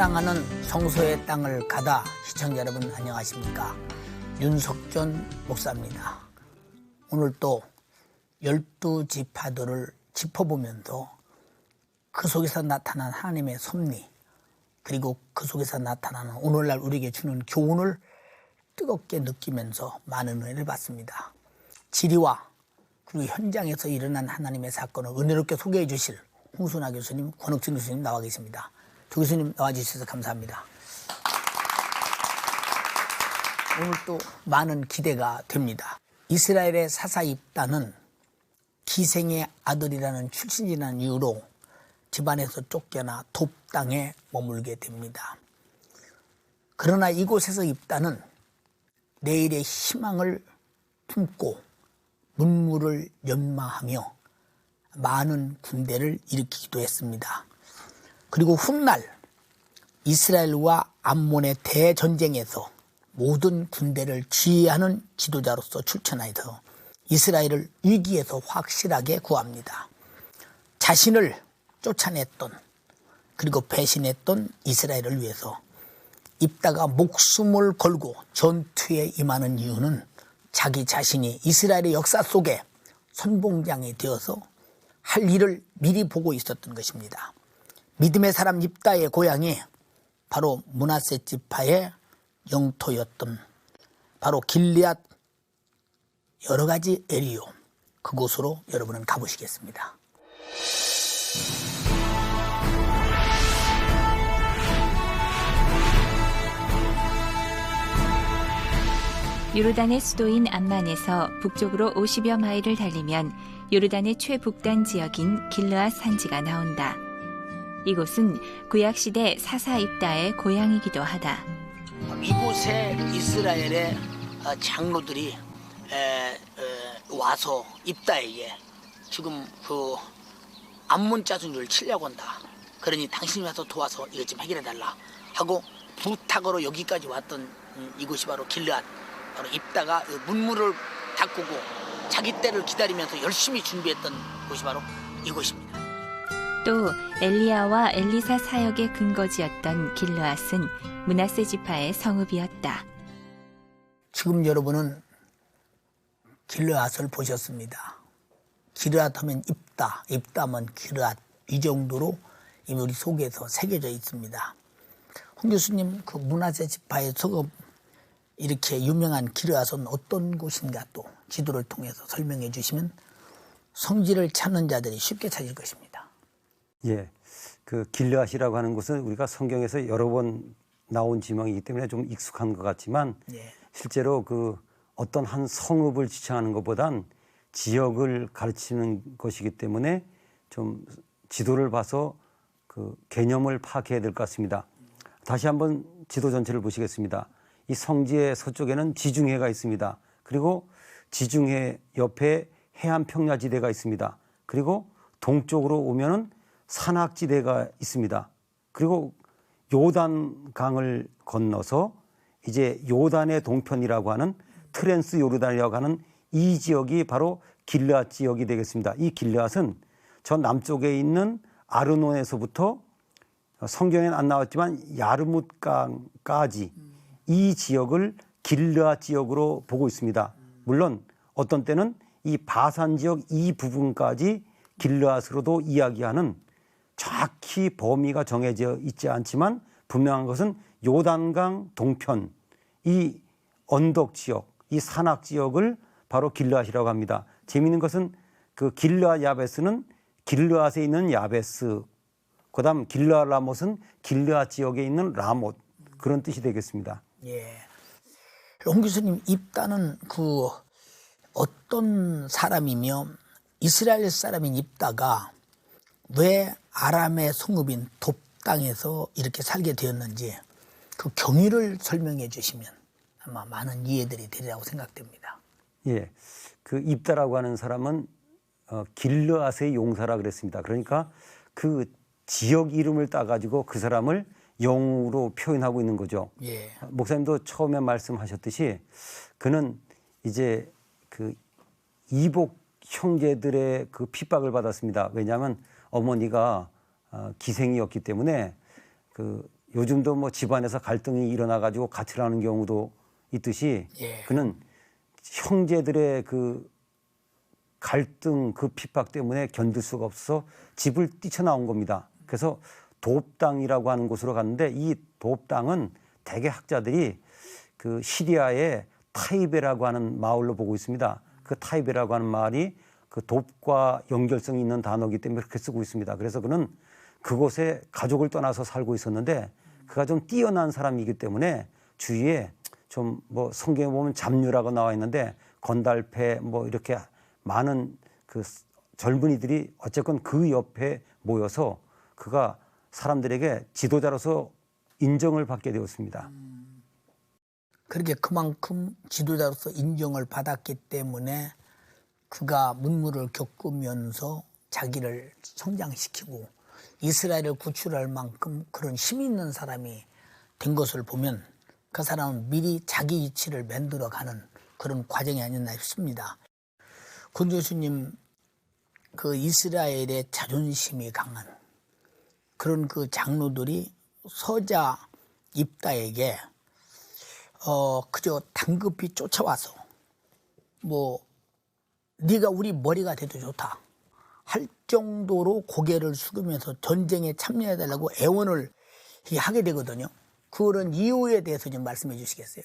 사랑하는 성소의 땅을 가다 시청자 여러분 안녕하십니까? 윤석전 목사입니다. 오늘 또 12지파들을 짚어보면서 그 속에서 나타난 하나님의 섭리, 그리고 그 속에서 나타나는 오늘날 우리에게 주는 교훈을 뜨겁게 느끼면서 많은 은혜를 받습니다. 지리와 그리고 현장에서 일어난 하나님의 사건을 은혜롭게 소개해 주실 홍순아 교수님, 권옥진 교수님 나와 계십니다. 두 교수님 나와주셔서 감사합니다. 오늘 또 많은 기대가 됩니다. 이스라엘의 사사 입단은 기생의 아들이라는 출신이라는 이유로 집안에서 쫓겨나 돕 땅에 머물게 됩니다. 그러나 이곳에서 입단은 내일의 희망을 품고 문무를 연마하며 많은 군대를 일으키기도 했습니다. 그리고 훗날 이스라엘과 암몬의 대전쟁에서 모든 군대를 지휘하는 지도자로서 출전하여서 이스라엘을 위기에서 확실하게 구합니다. 자신을 쫓아냈던 그리고 배신했던 이스라엘을 위해서 입다가 목숨을 걸고 전투에 임하는 이유는 자기 자신이 이스라엘의 역사 속에 선봉장이 되어서 할 일을 미리 보고 있었던 것입니다. 믿음의 사람 입다의 고향이 바로 므낫세 지파의 영토였던 바로 길리앗 여러 가지 에리오, 그곳으로 여러분은 가보시겠습니다. 요르단의 수도인 암만에서 북쪽으로 50여 마일을 달리면 요르단의 최북단 지역인 길르앗 산지가 나온다. 이곳은 구약시대 사사 입다의 고향이기도 하다. 이곳에 이스라엘의 장로들이 와서 입다에게 지금 그 암몬 짜증을 치려고 한다. 그러니 당신이 와서 도와서 이것 좀 해결해달라 하고 부탁으로 여기까지 왔던 이곳이 바로 길르앗, 바로 입다가 문물을 닦고 자기 때를 기다리면서 열심히 준비했던 곳이 바로 이곳입니다. 또 엘리야와 엘리사 사역의 근거지였던 길르앗은 므낫세 지파의 성읍이었다. 지금 여러분은 길르앗을 보셨습니다. 길르앗 하면 입다, 입다면 길르앗, 이 정도로 우리 속에서 새겨져 있습니다. 홍 교수님, 그 므낫세 지파의 성읍 이렇게 유명한 길르앗은 어떤 곳인가 또 지도를 통해서 설명해 주시면 성지를 찾는 자들이 쉽게 찾을 것입니다. 예, 그 길르앗이라고 하는 곳은 우리가 성경에서 여러 번 나온 지명이기 때문에 좀 익숙한 것 같지만 실제로 그 어떤 한 성읍을 지칭하는 것보단 지역을 가르치는 것이기 때문에 좀 지도를 봐서 그 개념을 파악해야 될 것 같습니다. 다시 한번 지도 전체를 보시겠습니다. 이 성지의 서쪽에는 지중해가 있습니다. 그리고 지중해 옆에 해안 평야지대가 있습니다. 그리고 동쪽으로 오면은 산악지대가 있습니다. 그리고 요단강을 건너서 이제 요단의 동편이라고 하는 트랜스 요르단이라고 하는 이 지역이 바로 길르앗 지역이 되겠습니다. 이 길르앗은 저 남쪽에 있는 아르논에서부터 성경에는 안 나왔지만 야르뭇강까지 이 지역을 길르앗 지역으로 보고 있습니다. 물론 어떤 때는 이 바산 지역 이 부분까지 길르앗으로도 이야기하는 정확히 범위가 정해져 있지 않지만 분명한 것은 요단강 동편, 이 언덕 지역, 이 산악 지역을 바로 길르앗이라고 합니다. 재미있는 것은 그 길르앗 야베스는 길르앗에 있는 야베스, 그다음 길르앗 라못은 길르앗 지역에 있는 라못, 그런 뜻이 되겠습니다. 예, 홍 교수님, 입다는 그 어떤 사람이며 이스라엘 사람인 입다가 왜 아람의 성읍인 돕 땅에서 이렇게 살게 되었는지 그 경위를 설명해 주시면 아마 많은 이해들이 되리라고 생각됩니다. 예, 그 입다라고 하는 사람은 길르앗의 용사라 그랬습니다. 그러니까 그 지역 이름을 따가지고 그 사람을 영으로 표현하고 있는 거죠. 예. 목사님도 처음에 말씀하셨듯이 그는 이제 그 이복 형제들의 그 핍박을 받았습니다. 왜냐하면 어머니가 기생이었기 때문에 그 요즘도 뭐 집안에서 갈등이 일어나 가지고 가출하는 경우도 있듯이 예. 그는 형제들의 그 갈등 그 핍박 때문에 견딜 수가 없어서 집을 뛰쳐나온 겁니다. 그래서 돕당이라고 하는 곳으로 갔는데 이 돕당은 대개 학자들이 그 시리아의 타이베라고 하는 마을로 보고 있습니다. 그 타이베라고 하는 말이 그 돕과 연결성이 있는 단어이기 때문에 그렇게 쓰고 있습니다. 그래서 그는 그곳에 가족을 떠나서 살고 있었는데 그가 좀 뛰어난 사람이기 때문에 주위에 좀 뭐 성경에 보면 잡류라고 나와 있는데 건달패 뭐 이렇게 많은 그 젊은이들이 어쨌건 그 옆에 모여서 그가 사람들에게 지도자로서 인정을 받게 되었습니다. 그렇게 그만큼 지도자로서 인정을 받았기 때문에 그가 문무를 겪으면서 자기를 성장시키고 이스라엘을 구출할 만큼 그런 힘이 있는 사람이 된 것을 보면 그 사람은 미리 자기 이치를 만들어가는 그런 과정이 아니었나 싶습니다. 권 교수님, 그 이스라엘의 자존심이 강한 그런 그 장로들이 서자 입다에게 그저 당급히 쫓아와서 뭐 네가 우리 머리가 돼도 좋다 할 정도로 고개를 숙이면서 전쟁에 참여해달라고 애원을 하게 되거든요. 그런 이유에 대해서 좀 말씀해 주시겠어요?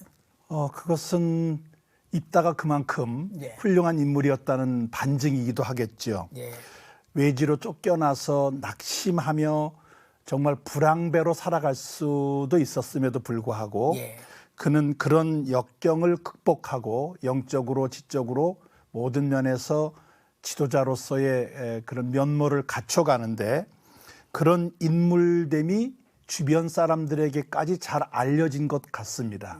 그것은 입다가 그만큼 네. 훌륭한 인물이었다는 반증이기도 하겠죠. 예. 외지로 쫓겨나서 낙심하며 정말 불황배로 살아갈 수도 있었음에도 불구하고 예. 그는 그런 역경을 극복하고 영적으로 지적으로 모든 면에서 지도자로서의 그런 면모를 갖춰가는데 그런 인물됨이 주변 사람들에게까지 잘 알려진 것 같습니다.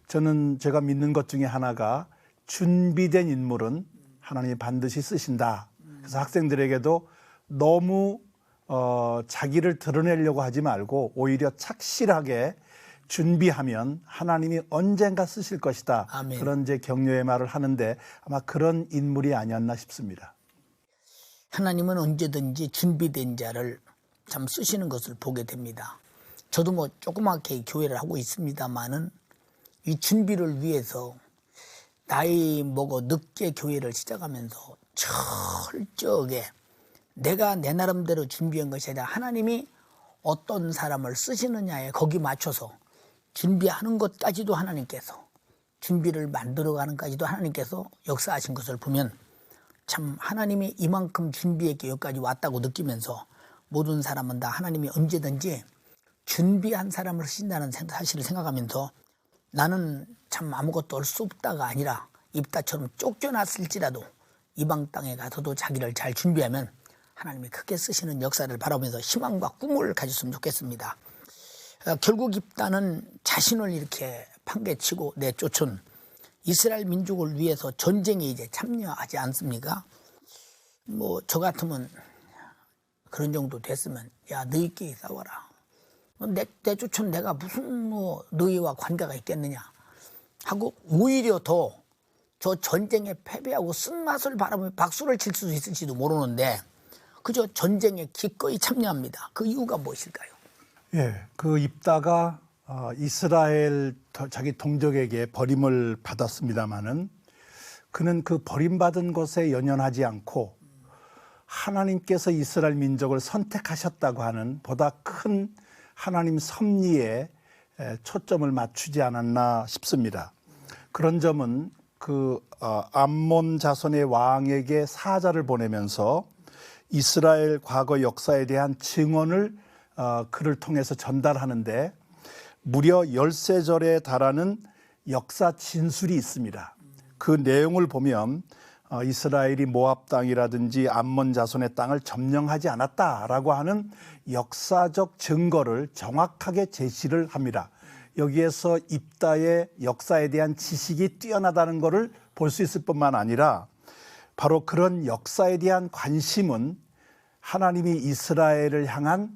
저는 제가 믿는 것 중에 하나가 준비된 인물은 하나님이 반드시 쓰신다. 그래서 학생들에게도 너무 자기를 드러내려고 하지 말고 오히려 착실하게 준비하면 하나님이 언젠가 쓰실 것이다. 아멘. 그런 제 격려의 말을 하는데 아마 그런 인물이 아니었나 싶습니다. 하나님은 언제든지 준비된 자를 참 쓰시는 것을 보게 됩니다. 저도 뭐 조그맣게 교회를 하고 있습니다만은 이 준비를 위해서 나이 먹어 늦게 교회를 시작하면서 철저하게 내가 내 나름대로 준비한 것이 아니라 하나님이 어떤 사람을 쓰시느냐에 거기 맞춰서 준비하는 것까지도 하나님께서 준비를 만들어가는까지도 하나님께서 역사하신 것을 보면 참 하나님이 이만큼 준비했기에 여기까지 왔다고 느끼면서 모든 사람은 다 하나님이 언제든지 준비한 사람을 쓰신다는 사실을 생각하면서 나는 참 아무것도 할 수 없다가 아니라 입다처럼 쫓겨났을지라도 이방 땅에 가서도 자기를 잘 준비하면 하나님이 크게 쓰시는 역사를 바라보면서 희망과 꿈을 가졌으면 좋겠습니다. 결국 입다는 자신을 이렇게 판개치고 내쫓은 이스라엘 민족을 위해서 전쟁에 이제 참여하지 않습니까? 뭐 저 같으면 그런 정도 됐으면 야 너희끼리 싸워라. 내쫓은 내가 무슨 뭐 너희와 관계가 있겠느냐 하고 오히려 더 저 전쟁에 패배하고 쓴맛을 바라보며 박수를 칠 수도 있을지도 모르는데 그저 전쟁에 기꺼이 참여합니다. 그 이유가 무엇일까요? 예, 그 입다가 이스라엘 자기 동족에게 버림을 받았습니다마는 그는 그 버림받은 것에 연연하지 않고 하나님께서 이스라엘 민족을 선택하셨다고 하는 보다 큰 하나님 섭리에 초점을 맞추지 않았나 싶습니다. 그런 점은 그 암몬 자손의 왕에게 사자를 보내면서 이스라엘 과거 역사에 대한 증언을 그를 통해서 전달하는데 무려 13절에 달하는 역사 진술이 있습니다. 그 내용을 보면 이스라엘이 모압 땅이라든지 암몬 자손의 땅을 점령하지 않았다라고 하는 역사적 증거를 정확하게 제시를 합니다. 여기에서 입다의 역사에 대한 지식이 뛰어나다는 것을 볼 수 있을 뿐만 아니라 바로 그런 역사에 대한 관심은 하나님이 이스라엘을 향한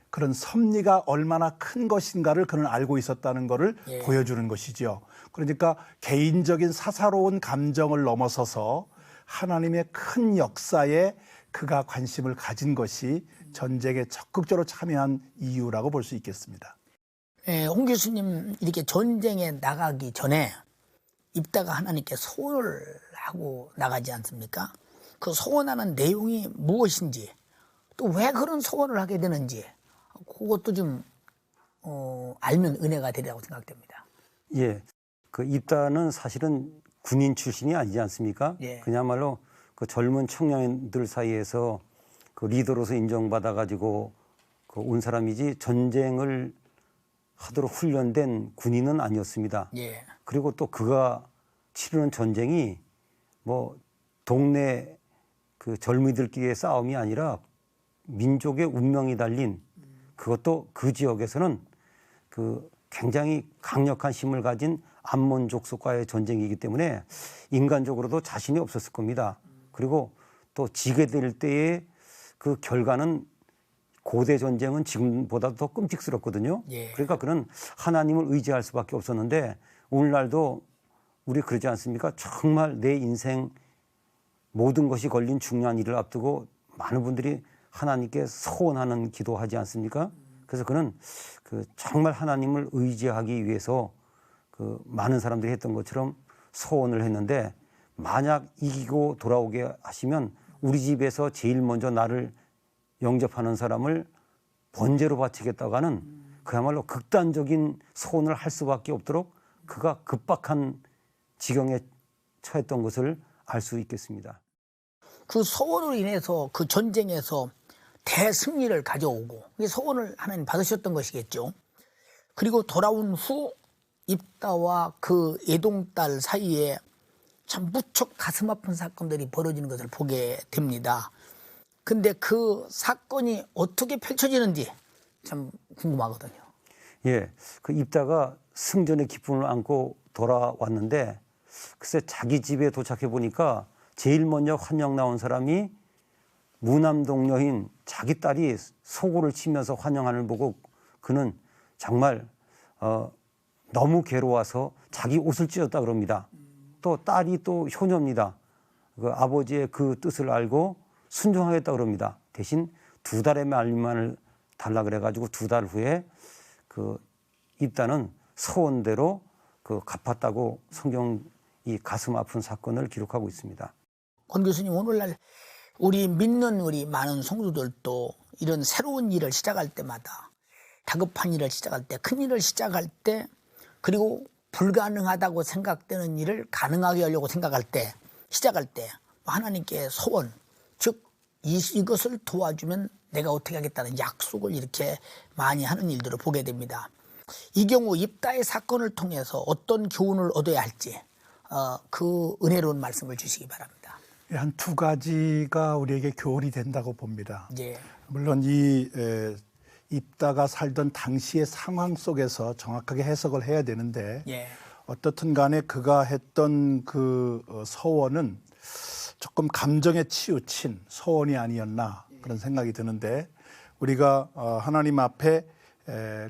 그런 섭리가 얼마나 큰 것인가를 그는 알고 있었다는 것을 보여주는 것이죠. 그러니까 개인적인 사사로운 감정을 넘어서서 하나님의 큰 역사에 그가 관심을 가진 것이 전쟁에 적극적으로 참여한 이유라고 볼 수 있겠습니다. 홍 교수님 이렇게 전쟁에 나가기 전에 입다가 하나님께 소원을 하고 나가지 않습니까? 그 소원하는 내용이 무엇인지 또 왜 그런 소원을 하게 되는지 그것도 좀 알면 은혜가 되리라고 생각됩니다. 예, 그 입다는 사실은 군인 출신이 아니지 않습니까? 예. 그야말로 그 젊은 청년들 사이에서 그 리더로서 인정받아 가지고 그 온 사람이지 전쟁을 하도록 훈련된 군인은 아니었습니다. 예. 그리고 또 그가 치르는 전쟁이 뭐 동네 그 젊은이들끼리의 싸움이 아니라 민족의 운명이 달린, 그것도 그 지역에서는 그 굉장히 강력한 힘을 가진 암몬 족속과의 전쟁이기 때문에 인간적으로도 자신이 없었을 겁니다. 그리고 또 지게 될 때의 그 결과는 고대 전쟁은 지금보다도 더 끔찍스럽거든요. 예. 그러니까 그는 하나님을 의지할 수밖에 없었는데 오늘날도 우리 그러지 않습니까? 정말 내 인생 모든 것이 걸린 중요한 일을 앞두고 많은 분들이 하나님께 소원하는 기도하지 않습니까? 그래서 그는 그 정말 하나님을 의지하기 위해서 그 많은 사람들이 했던 것처럼 소원을 했는데, 만약 이기고 돌아오게 하시면 우리 집에서 제일 먼저 나를 영접하는 사람을 번제로 바치겠다고 하는 그야말로 극단적인 소원을 할 수밖에 없도록 그가 급박한 지경에 처했던 것을 알 수 있겠습니다. 그 소원으로 인해서 그 전쟁에서 대승리를 가져오고 이 소원을 하나님 받으셨던 것이겠죠. 그리고 돌아온 후 입다와 그 예동딸 사이에 참 무척 가슴 아픈 사건들이 벌어지는 것을 보게 됩니다. 근데 그 사건이 어떻게 펼쳐지는지 참 궁금하거든요. 예, 그 입다가 승전의 기쁨을 안고 돌아왔는데, 글쎄 자기 집에 도착해 보니까 제일 먼저 환영 나온 사람이 무남동녀인 자기 딸이 소고를 치면서 환영하는 걸 보고 그는 정말 너무 괴로워서 자기 옷을 찢었다 그럽니다. 또 딸이 또 효녀입니다. 그 아버지의 그 뜻을 알고 순종하겠다 그럽니다. 대신 2달의 말미만을 달라 그래가지고 2달 후에 그 입다는 소원대로 그 갚았다고 성경 이 가슴 아픈 사건을 기록하고 있습니다. 권 교수님, 오늘날 우리 믿는 우리 많은 성도들도 이런 새로운 일을 시작할 때마다, 다급한 일을 시작할 때, 큰 일을 시작할 때, 그리고 불가능하다고 생각되는 일을 가능하게 하려고 생각할 때, 시작할 때 하나님께 소원, 즉 이것을 도와주면 내가 어떻게 하겠다는 약속을 이렇게 많이 하는 일들을 보게 됩니다. 이 경우 입다의 사건을 통해서 어떤 교훈을 얻어야 할지 그 은혜로운 말씀을 주시기 바랍니다. 한 2가지가 우리에게 교훈이 된다고 봅니다. 예. 물론 이 입다가 살던 당시의 상황 속에서 정확하게 해석을 해야 되는데, 예. 어떻든 간에 그가 했던 그 서원은 조금 감정에 치우친 서원이 아니었나 그런 생각이 드는데, 우리가 하나님 앞에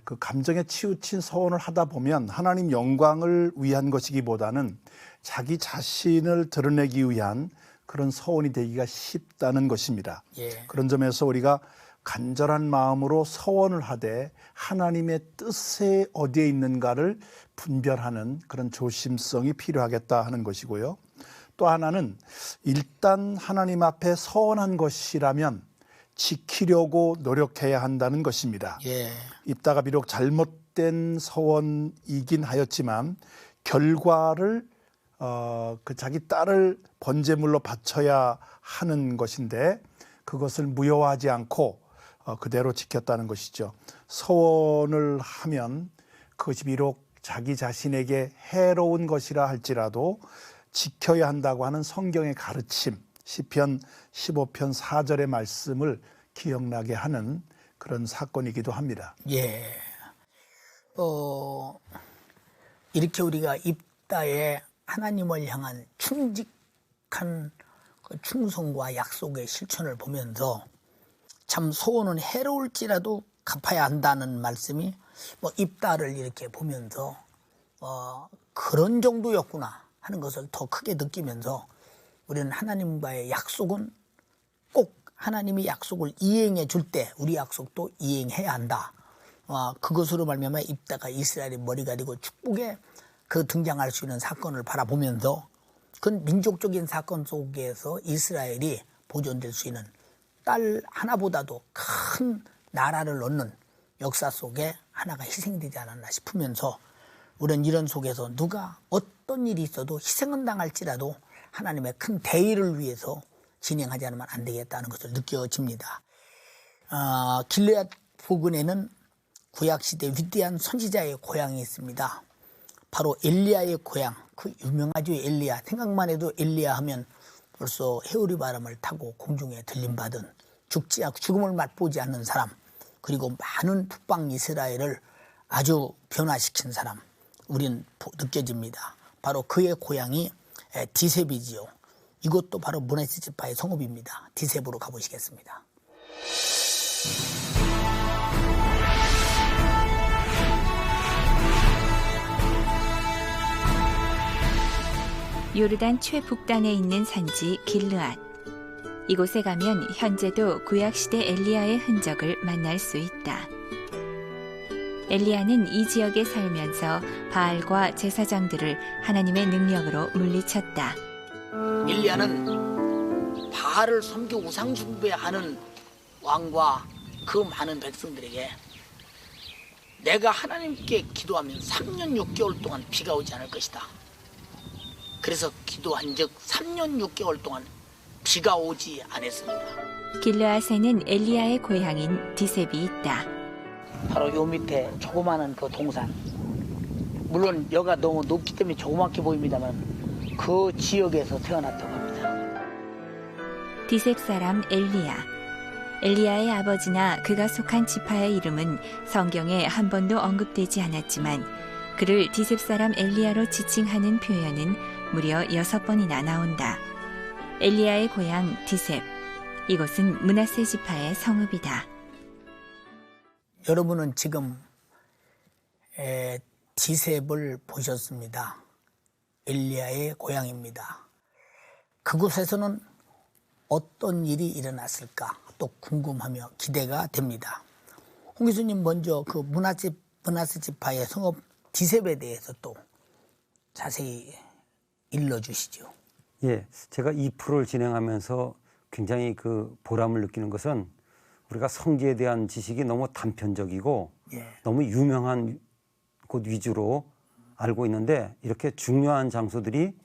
그 감정에 치우친 서원을 하다 보면 하나님 영광을 위한 것이기보다는 자기 자신을 드러내기 위한 그런 서원이 되기가 쉽다는 것입니다. 예. 그런 점에서 우리가 간절한 마음으로 서원을 하되 하나님의 뜻에 어디에 있는가를 분별하는 그런 조심성이 필요하겠다 하는 것이고요. 또 하나는 일단 하나님 앞에 서원한 것이라면 지키려고 노력해야 한다는 것입니다. 예. 입다가 비록 잘못된 서원이긴 하였지만 결과를 그 자기 딸을 번제물로 바쳐야 하는 것인데 그것을 무효화하지 않고 그대로 지켰다는 것이죠. 서원을 하면 그것이 비록 자기 자신에게 해로운 것이라 할지라도 지켜야 한다고 하는 성경의 가르침, 시편 15편 4절의 말씀을 기억나게 하는 그런 사건이기도 합니다. 예. 이렇게 우리가 입다의 하나님을 향한 충직한 그 충성과 약속의 실천을 보면서 참 소원은 해로울지라도 갚아야 한다는 말씀이 입다를 이렇게 보면서 그런 정도였구나 하는 것을 더 크게 느끼면서 우리는 하나님과의 약속은 꼭 하나님이 약속을 이행해 줄 때 우리 약속도 이행해야 한다. 그것으로 말미암아 입다가 이스라엘의 머리가 되고 축복에 그 등장할 수 있는 사건을 바라보면서 그건 민족적인 사건 속에서 이스라엘이 보존될 수 있는 딸 하나보다도 큰 나라를 얻는 역사 속에 하나가 희생되지 않았나 싶으면서 우리는 이런 속에서 누가 어떤 일이 있어도 희생은 당할지라도 하나님의 큰 대의를 위해서 진행하지 않으면 안 되겠다는 것을 느껴집니다. 길르앗 부근에는 구약시대 위대한 선지자의 고향이 있습니다. 바로 엘리야의 고향, 그 유명하죠. 엘리야. 생각만 해도 엘리야 하면 벌써 해오리 바람을 타고 공중에 들림받은 죽음을 맛보지 않는 사람, 그리고 많은 북방 이스라엘을 아주 변화시킨 사람, 우린 느껴집니다. 바로 그의 고향이 디셉이지요. 이것도 바로 므낫세 지파의 성읍입니다. 디셉으로 가보시겠습니다. 요르단 최북단에 있는 산지 길르앗. 이곳에 가면 현재도 구약시대 엘리야의 흔적을 만날 수 있다. 엘리야는 이 지역에 살면서 바알과 제사장들을 하나님의 능력으로 물리쳤다. 엘리야는 바알을 섬겨 우상 숭배하는 왕과 그 많은 백성들에게 내가 하나님께 기도하면 3년 6개월 동안 비가 오지 않을 것이다. 그래서 기도한 즉 3년 6개월 동안 비가 오지 않았습니다. 길르앗에는 엘리야의 고향인 디셉이 있다. 바로 요 밑에 조그마한 그 동산, 물론 여기가 너무 높기 때문에 조그맣게 보입니다만 그 지역에서 태어났다고 합니다. 디셉 사람 엘리야. 엘리야의 아버지나 그가 속한 지파의 이름은 성경에 한 번도 언급되지 않았지만 그를 디셉 사람 엘리야로 지칭하는 표현은 무려 6번이나 나온다. 엘리야의 고향 디셉. 이곳은 므낫세 지파의 성읍이다. 여러분은 지금 디셉을 보셨습니다. 엘리야의 고향입니다. 그곳에서는 어떤 일이 일어났을까 또 궁금하며 기대가 됩니다. 홍 교수님 먼저 그 므낫세 지파의 성읍 디셉에 대해서 또 자세히 일러주시죠. 예, 제가 이 프로를 진행하면서 굉장히 그 보람을 느끼는 것은 우리가 성지에 대한 지식이 너무 단편적이고 너무 유명한 곳 위주로 알고 있는데 이렇게 중요한 장소들이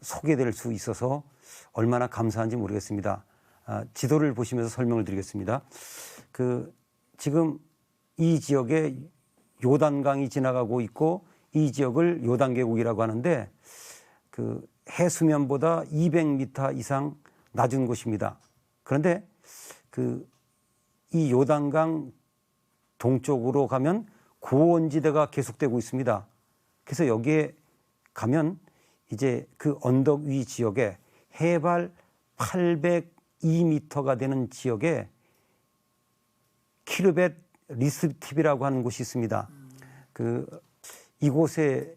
소개될 수 있어서 얼마나 감사한지 모르겠습니다. 지도를 보시면서 설명을 드리겠습니다. 지금 이 지역에 요단강이 지나가고 있고 이 지역을 요단계곡이라고 하는데 그 해수면보다 200m 이상 낮은 곳입니다. 그런데 이 요단강 동쪽으로 가면 고원지대가 계속되고 있습니다. 그래서 여기에 가면 이제 그 언덕 위 지역에 해발 802m가 되는 지역에 키르벳 리스팁이라고 하는 곳이 있습니다. 이곳에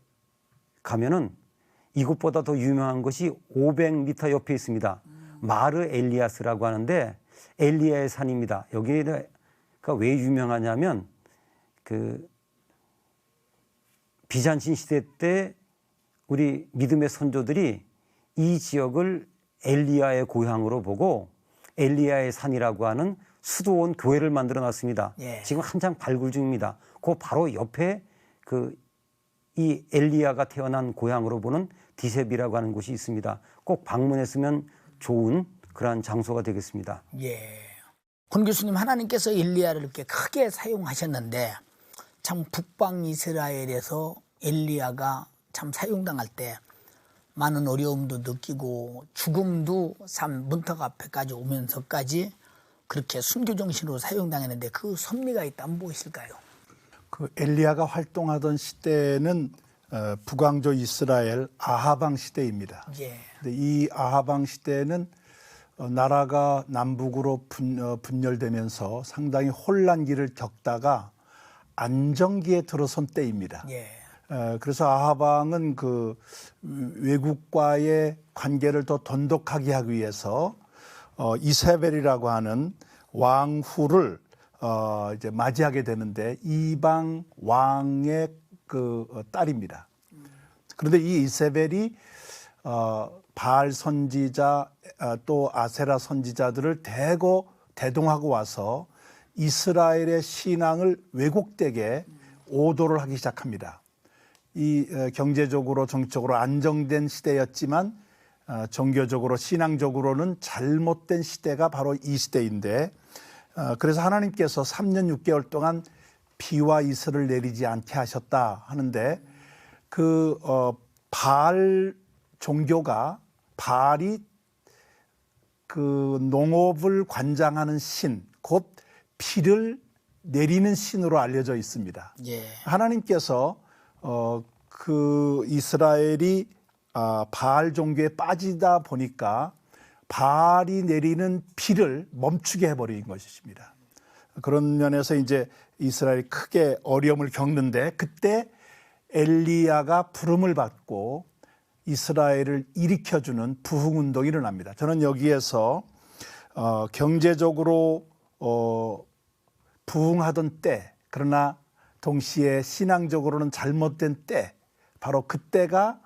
가면은 이곳보다 더 유명한 것이 500m 옆에 있습니다. 마르 엘리아스라고 하는데 엘리야의 산입니다. 여기가 왜 유명하냐면 비잔틴 시대 때 우리 믿음의 선조들이 이 지역을 엘리야의 고향으로 보고 엘리야의 산이라고 하는 수도원 교회를 만들어 놨습니다. 지금 한창 발굴 중입니다. 그 바로 옆에 이 엘리야가 태어난 고향으로 보는 디셉이라고 하는 곳이 있습니다. 꼭 방문했으면 좋은 그러한 장소가 되겠습니다. 예. 권 교수님, 하나님께서 엘리야를 이렇게 크게 사용하셨는데 참 북방 이스라엘에서 엘리야가 참 사용당할 때 많은 어려움도 느끼고 죽음도 산 문턱 앞에까지 오면서까지 그렇게 순교 정신으로 사용당했는데 그 섭리가 있다면 무엇일까요? 그 엘리야가 활동하던 시대는 북왕조 이스라엘 아하방 시대입니다. 예. 근데 이 아하방 시대는 나라가 남북으로 분열되면서 상당히 혼란기를 겪다가 안정기에 들어선 때입니다. 예. 그래서 아하방은 그 외국과의 관계를 더 돈독하게 하기 위해서 이세벨이라고 하는 왕후를 이제 맞이하게 되는데 이방 왕의 그 딸입니다. 그런데 이 이세벨이 바알 선지자 또 아세라 선지자들을 대동하고 와서 이스라엘의 신앙을 왜곡되게 오도를 하기 시작합니다. 이 경제적으로 정치적으로 안정된 시대였지만 종교적으로 신앙적으로는 잘못된 시대가 바로 이 시대인데 그래서 하나님께서 3년 6개월 동안 비와 이슬을 내리지 않게 하셨다 하는데 그 바알 종교가 바알이 그 농업을 관장하는 신, 곧 비를 내리는 신으로 알려져 있습니다. 예. 하나님께서 그 이스라엘이 바알 종교에 빠지다 보니까 바알이 내리는 비를 멈추게 해버린 것입니다. 그런 면에서 이제 이스라엘이 크게 어려움을 겪는데 그때 엘리야가 부름을 받고 이스라엘을 일으켜주는 부흥운동이 일어납니다. 저는 여기에서 경제적으로 부흥하던 때 그러나 동시에 신앙적으로는 잘못된 때 바로 그때가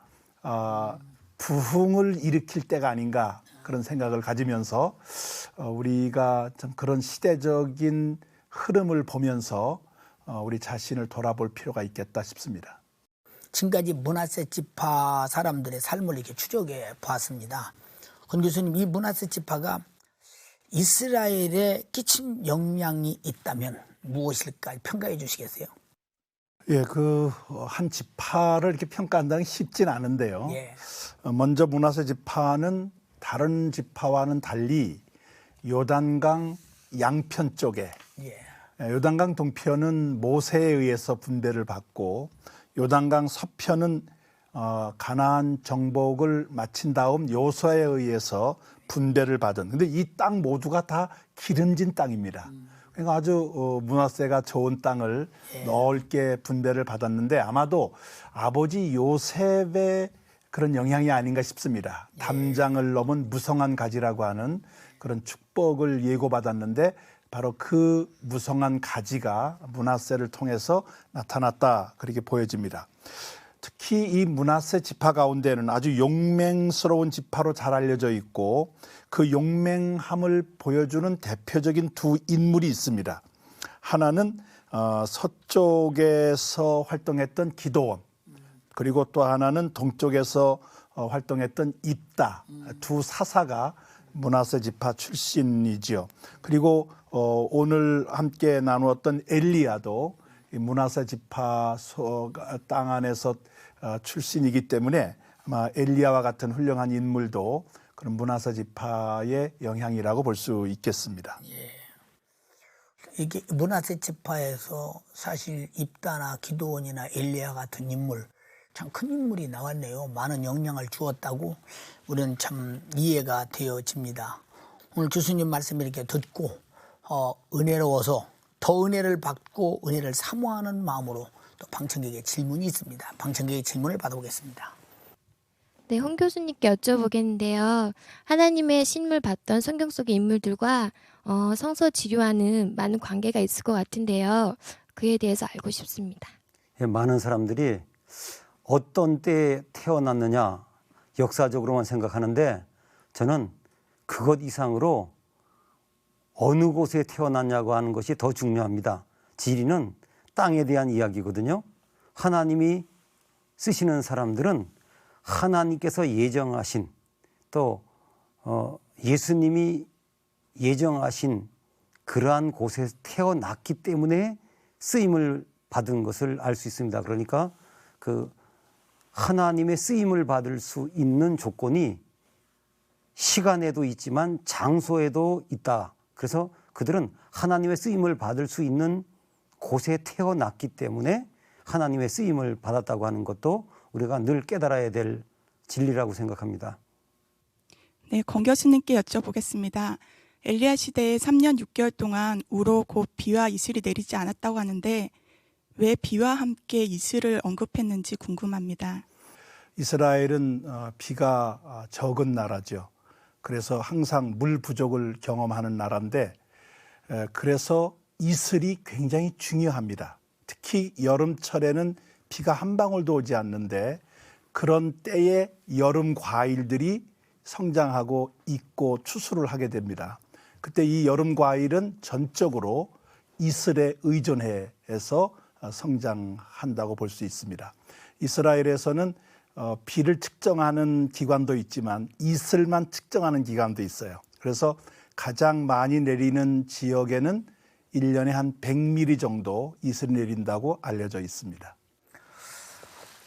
부흥을 일으킬 때가 아닌가 그런 생각을 가지면서 우리가 좀 그런 시대적인 흐름을 보면서 우리 자신을 돌아볼 필요가 있겠다 싶습니다. 지금까지 므낫세 지파 사람들의 삶을 이렇게 추적해 보았습니다. 권 교수님, 이 므낫세 지파가 이스라엘에 끼친 영향이 있다면 무엇일까 평가해 주시겠어요? 예, 그 한 지파를 이렇게 평가한다는 게 쉽진 않은데요. 예. 먼저 므낫세 지파는 다른 지파와는 달리 요단강 양편 쪽에 요단강 동편은 모세에 의해서 분배를 받고 요단강 서편은 가나안 정복을 마친 다음 요수아에 의해서 분배를 받은. 근데 이 땅 모두가 다 기름진 땅입니다. 그러니까 아주 므낫세가 좋은 땅을 넓게 분배를 받았는데 아마도 아버지 요셉의 그런 영향이 아닌가 싶습니다. 담장을 넘은 무성한 가지라고 하는 그런 축복을 예고받았는데 바로 그 무성한 가지가 므낫세를 통해서 나타났다 그렇게 보여집니다. 특히 이 므낫세 지파 가운데는 아주 용맹스러운 지파로 잘 알려져 있고 그 용맹함을 보여주는 대표적인 두 인물이 있습니다. 하나는 서쪽에서 활동했던 기드온, 그리고 또 하나는 동쪽에서 활동했던 입다, 두 사사가 므낫세 지파 출신이지요. 그리고 오늘 함께 나누었던 엘리야도 므낫세 지파 땅 안에서 출신이기 때문에 아마 엘리야와 같은 훌륭한 인물도 그런 므낫세 지파의 영향이라고 볼 수 있겠습니다. 이게 므낫세 지파에서 사실 입다나 기드온이나 엘리야 같은 인물, 참 큰 인물이 나왔네요. 많은 영향을 주었다고 우리는 참 이해가 되어집니다. 오늘 교수님 말씀 이렇게 듣고 은혜로워서 더 은혜를 받고 은혜를 사모하는 마음으로 또 방청객의 질문이 있습니다. 방청객의 질문을 받아보겠습니다. 네, 홍 교수님께 여쭤보겠는데요. 하나님의 신물 받던 성경 속의 인물들과 성서 지류와는 많은 관계가 있을 것 같은데요. 그에 대해서 알고 싶습니다. 많은 사람들이 어떤 때에 태어났느냐 역사적으로만 생각하는데 저는 그것 이상으로 어느 곳에 태어났냐고 하는 것이 더 중요합니다. 지리는 땅에 대한 이야기거든요. 하나님이 쓰시는 사람들은 하나님께서 예정하신 또 예수님이 예정하신 그러한 곳에 태어났기 때문에 쓰임을 받은 것을 알 수 있습니다. 그러니까 그 하나님의 쓰임을 받을 수 있는 조건이 시간에도 있지만 장소에도 있다. 그래서 그들은 하나님의 쓰임을 받을 수 있는 곳에 태어났기 때문에 하나님의 쓰임을 받았다고 하는 것도 우리가 늘 깨달아야 될 진리라고 생각합니다. 네, 권 교수님께 여쭤보겠습니다. 엘리야 시대에 3년 6개월 동안 우로 곧 비와 이슬이 내리지 않았다고 하는데 왜 비와 함께 이슬을 언급했는지 궁금합니다. 이스라엘은 비가 적은 나라죠. 그래서 항상 물 부족을 경험하는 나라인데 그래서 이슬이 굉장히 중요합니다. 특히 여름철에는 비가 한 방울도 오지 않는데 그런 때에 여름 과일들이 성장하고 익고 추수를 하게 됩니다. 그때 이 여름 과일은 전적으로 이슬에 의존해서 성장한다고 볼 수 있습니다. 이스라엘에서는 비를 측정하는 기관도 있지만 이슬만 측정하는 기관도 있어요. 그래서 가장 많이 내리는 지역에는 1년에 한 100mm 정도 이슬이 내린다고 알려져 있습니다.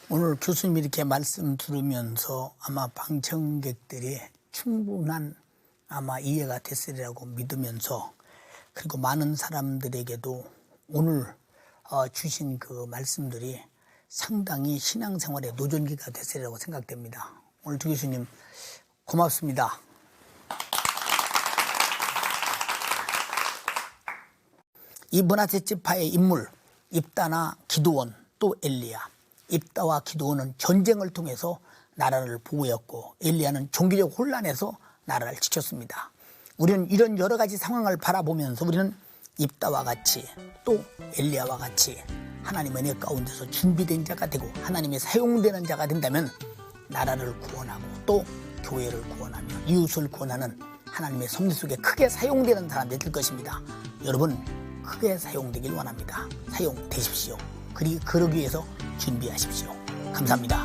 오늘 교수님 이렇게 말씀 들으면서 아마 방청객들이 충분한 아마 이해가 됐으리라고 믿으면서, 그리고 많은 사람들에게도 오늘 주신 그 말씀들이 상당히 신앙생활의 노전기가 됐으리라고 생각됩니다. 오늘 두 교수님 고맙습니다. 이 므낫세 지파의 인물 입다나 기드온 또 엘리야. 입다와 기드온은 전쟁을 통해서 나라를 보호했고 엘리야는 종교적 혼란에서 나라를 지켰습니다. 우리는 이런 여러 가지 상황을 바라보면서 우리는 입다와 같이 또 엘리야와 같이 하나님의 은혜 가운데서 준비된 자가 되고 하나님의 사용되는 자가 된다면 나라를 구원하고 또 교회를 구원하며 이웃을 구원하는 하나님의 섭리 속에 크게 사용되는 사람들이 될 것입니다. 여러분 크게 사용되길 원합니다. 사용되십시오. 그러기 위해서 준비하십시오. 감사합니다.